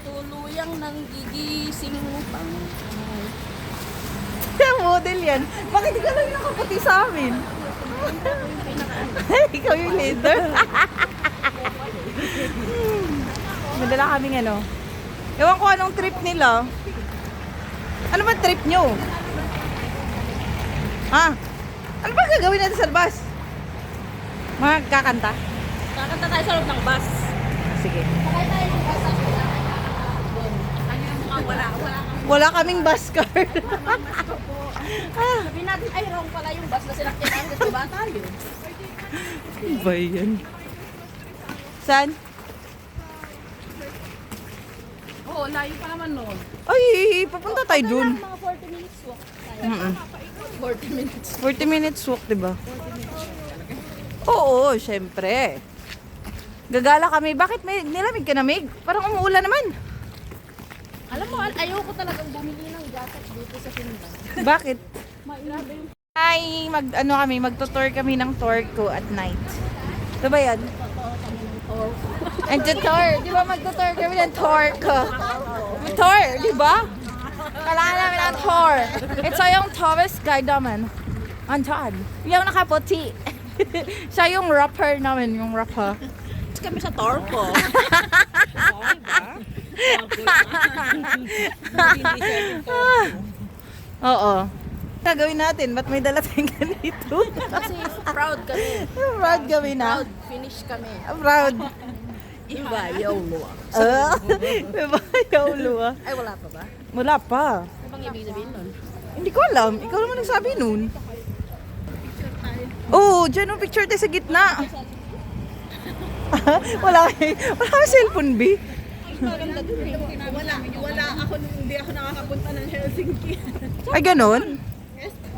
tuluyang nang gigising pang. Yung model yan. Bakit di ka lang nakaputi sa amin? Ikaw yung leader. Madala kaming ano. Ewan ko anong trip nila. Ano ba trip nyo? Ha? Ano ba gagawin natin sa bus? Magkakanta? Kakanta tayo sa loob ng bus. Sige. Sakay tayo ng bus sa wala. Wala kaming bus card. Sabihin natin, ay wrong pala yung bus na sinakyan namin kasi ba tayo? Ano ba yan? Saan? Oo, layo pa naman nun. Ay, papunta tayo dun. Mga 40 minutes walk tayo. Mm-mm. 40 minutes. 40 minutes walk, diba? Oo, syempre. Gagala kami. Bakit may nilamig ka na, Meg? Parang umuulan naman. Alam mo, ayoko talagang bumili ng jacket dito sa Finland. Bakit? Grabe yung Ay, magtutour kami ng Torco at night. Ito ba yan? Ang tutor, di ba magtutour kami ng Torco? Tour, di ba? Kailangan namin ng tour. Ito yung tourist guide naman. Anton. Yung nakaputi. Siya yung rapper namin, yung rapper. kami sa Torco. Oo. Gagawin natin, ba't may dala tayong ganito? Kasi proud kami. Proud kami na. Proud finish kami. Proud. Iba, yolo. Diba? Yaulo ah. Ay, wala pa ba? Wala pa. Ano bang ibig sabihin nun? Hindi ko alam. Ikaw naman nagsabi nun. Oo, dyan ang picture tayo sa gitna. wala kang cellphone, B. Maganda dun eh. Wala ako, hindi ako nakakapunta ng Helsinki. Ay, ganon?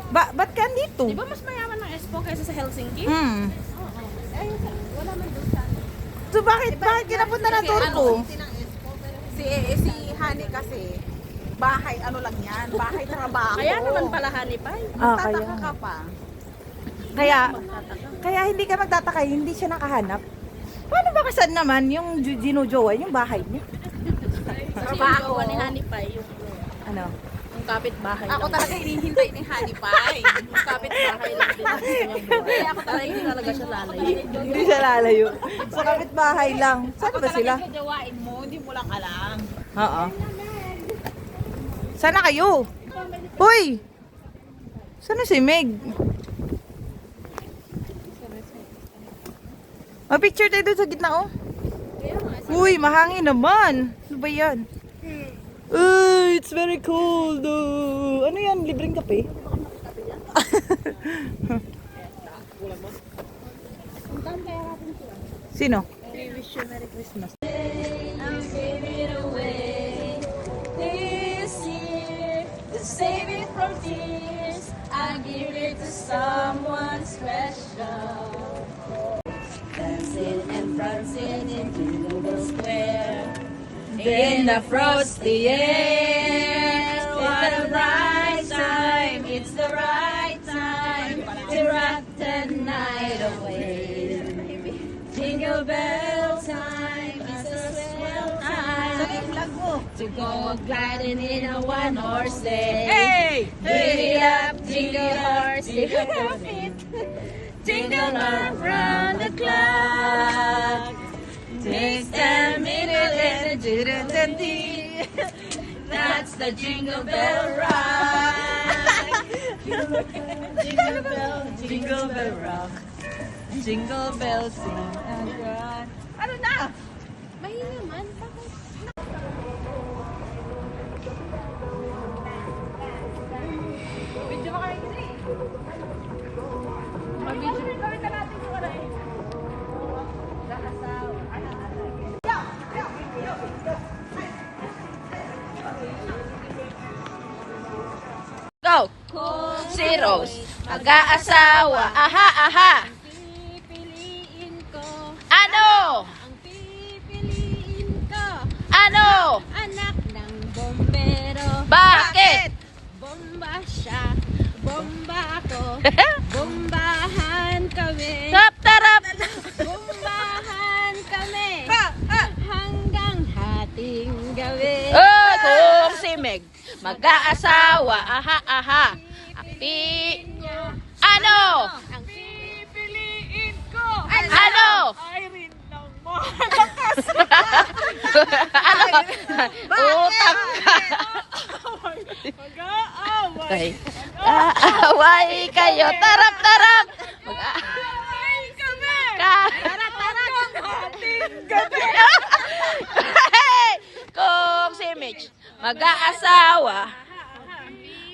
Ba't ka dito? Di ba mas mayaman ng Espoo kaysa sa Helsinki? Hmm. Ay, wala man doon sa So, bakit ka napunta ng Turco? Si Hani kasi, bahay ano lang yan, bahay trabaho. Kaya naman pala Hanipay. Tataka ka pa. Kaya hindi ka magtataka, hindi siya nakahanap. Paano ba kasan naman yung ginujowa, yung bahay niya? Trabaho ni Hanipay yung Ano? yung kapitbahay. Ako lang. talaga hinihintay ni Hani Pai. Yung kapitbahay lang din ang gusto niyang buhay. Kaya ako talaga hindi talaga siya lalayo. Hindi siya lalayo. Sa kapitbahay lang. Saan ba sila? Talaga jawain mo, hindi mo lang alam. Oo. Sana kayo? Hoy! Sana si Meg? Picture tayo doon sa gitna, oh. Uy, mahangin naman. Ano ba yan? It's very cold, oh. Ano yan? Libreng kape? Sino? We wish you Merry Christmas. I'm giving away this year to save it from tears. I give it to someone special. Dancing and prancing in Jingle Square in the frosty air. What a bright time! It's the right time to rock the night away. Jingle bell time, it's a swell time to go gliding in a one-horse sleigh. Hey! Giddy up, jingle horse, jingle your feet, jingle around the clock. Takes 10 minutes and that's the jingle bell ride. Jingle bell rock. Jingle bells sing and run. Ano na? Mahina man. Bakit? Video ka kami kasi. Mag-video gawin na natin yung ano eh. Go! Si Rose, mag-aasawa. Aha, aha! Pipiliin ko, Ano? ang pipiliin ko, Ano? anak ng bombero. Bakit? Bomba siya, bomba ako, bombahan kami, Tap, tarap! bombahan kami, hanggang hating gabi. Meg. Mag-aasawa, aha, aha. Ano? Ang pipiliin ko. Ano? Irene ng malakas. Ano? Utang ka. Mag-aaway. Aaway kayo. Tarap, tarap. Ay, kami. Tarap, tarap. Ating gabi. Kung si Mitch mag-aasawa,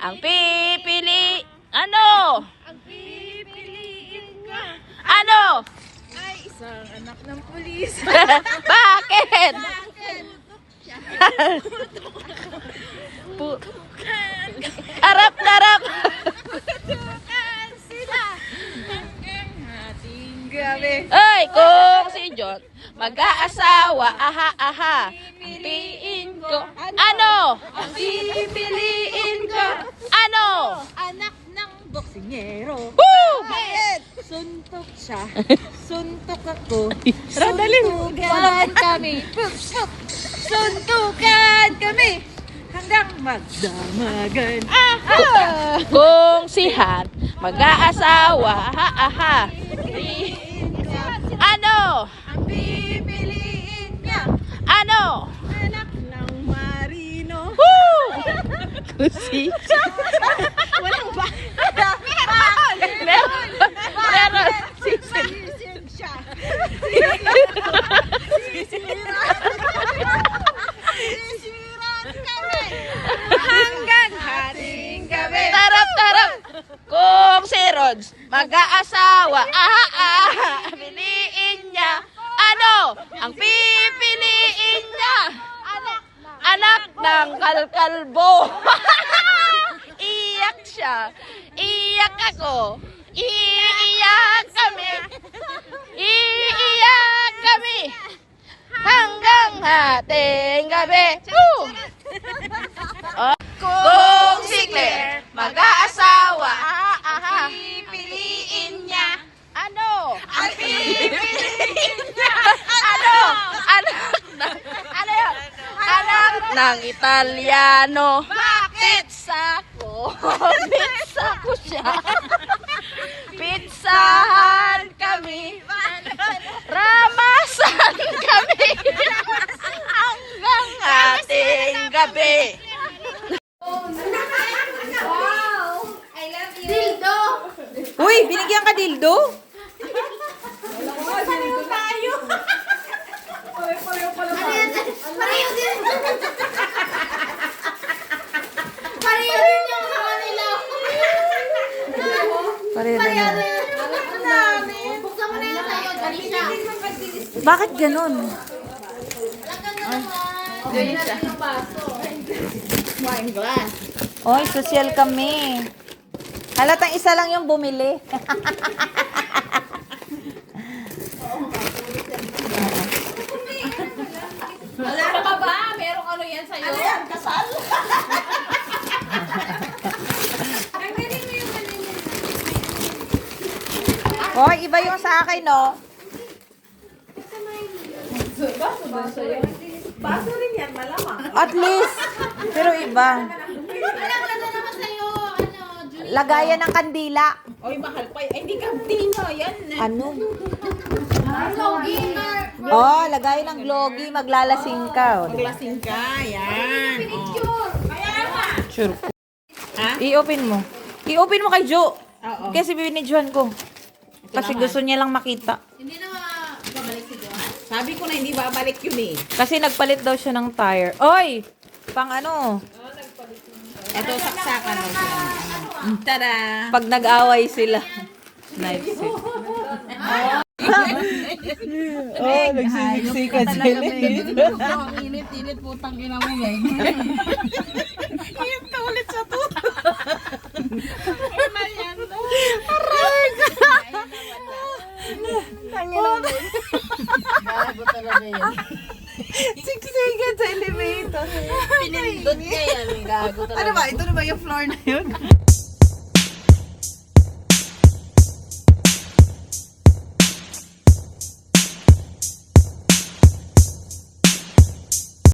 ang pipili, ano? Ang pipiliin nga Ano? ay isang anak ng pulis. Bakit? Arap, tarap. Tukan sila hanggang ating gabi. Ay, kung si John mag-aasawa, aha, aha. Ang piliin ko. Ano? Ang pipiliin ko. Ano? Anak ng boksingero. Woo! Suntok siya. Suntok ako. Radaling. Suntukan kami. Suntukan kami. Hanggang magdamagan. Kung si Han mag-aasawa, aha, aha. Ano? Ang pipiliin niya. Ano? Anak ng marino. Woo! Kusi. Walang ba? Meron. Season. Sisig siya. Sisiran kami. Hanggang hating gabi. Tarap, tarap. Kung si Rods mag-aasawa, aha, aha. Piliin niya. Ano? Ang pipiliin niya. Anak ng kalkalbo. Iyak siya. Iyak ako. Iiyak kami. Iiyak kami. Hanggang hating gabi. Woo! Oh. Kung si Claire mag-aasawa, aha, aha. Pipiliin niya. Ano? Ang pipiliin niya. Ano? Ano yun? Anak ng Italiano. Bakit? Pizza ko. Pizza ko siya. Pizzahan kami. Ramasan kami. Hanggang ating gabi. Uy, binigyan ka dildo? Pareho na. Bakit ganun? Oy, social kami. Halatang isa lang yung bumili. Wala ka ba? Merong ano yan sa'yo? Ano yan? Kasal? Hoy, iba yung sa akin, no? Baso rin yan, malamang. At least. Pero iba. Lagayan ng kandila. Oy, mahal pa. Ay, hindi kantina. Yan. Ano? Oh, lagayan ng glogi. Maglalasing ka. Oh. Maglasing ka. Yan. Oh. Sure. Ha? I-open mo. I-open mo kay Jo. Oo. Kasi binidjuhan ko. Kasi gusto niya lang makita. Sabi ko na hindi babalik yun eh. Kasi nagpalit daw siya ng tire. Oy! Pang ano? Ito, saksakan daw siya. Tada! Pag nag-away sila. Knife set. Oh, nagsisiksikan sila. Ang init-init putang ina mo yan. Iyip ka ulit sa tuto. Ano yan? Aray! Tangin mo. Gago talaga yan. Siksikan sa elevator. Pinindot niya yan. Gago talaga. Ano ba? Ito na ba yung floor na yun?